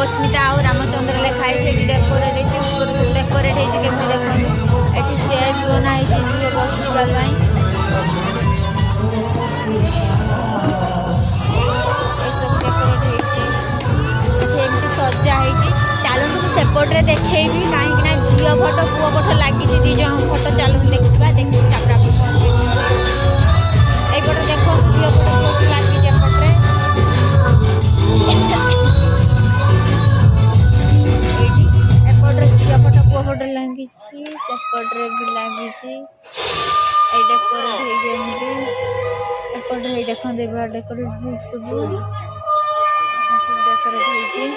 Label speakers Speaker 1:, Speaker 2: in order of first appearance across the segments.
Speaker 1: देवस्मिता आ रामचंद्र लिखाई डेकोरेट ऊपर सब डेकोरेट होती देखो ये स्टेज बनाई बसवाई सब डेकोरेट होती सजा होती चलू सेपटे देखी कहीं झील फोटो पुओ फोटो लगी दी जन फोटो चलू देखा देखिए यपटे देखो झील फोटो लगी एपटे एपटे झील फोटो पुओ फोटो लगी सेपटे भी लगी डेकोरेट देखते डेकोरेट सब डेकोरेट होती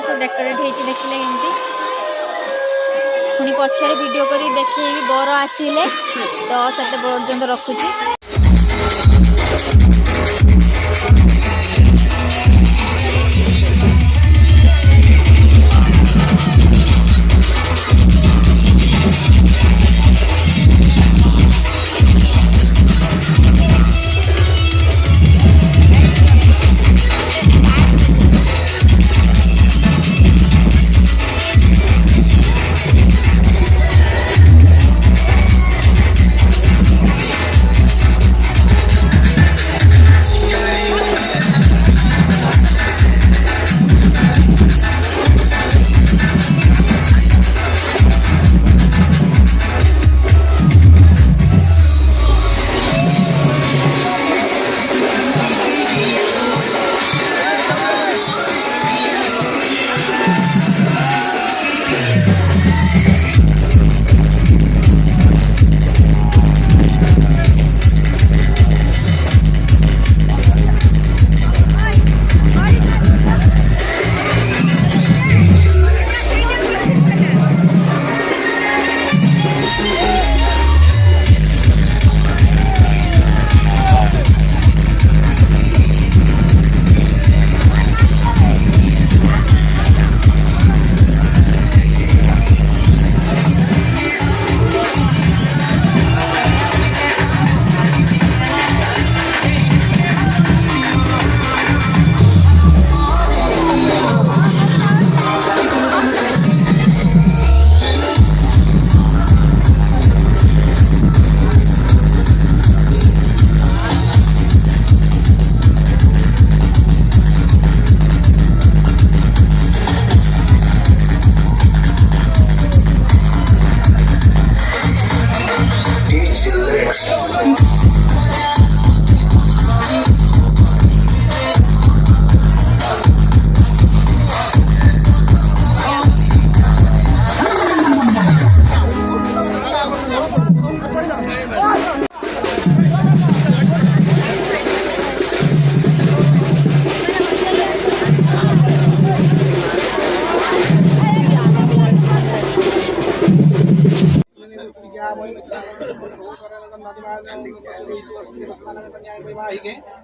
Speaker 1: सब डेकोरेट होती देखिले पुणी पछरे वीडियो करी देखे बर आसिले तो से पर्यंत रखुची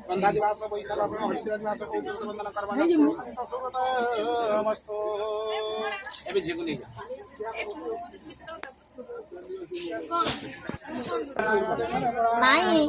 Speaker 2: बंधादिवास हरिद्रादिवास बंधन करवा
Speaker 1: नहीं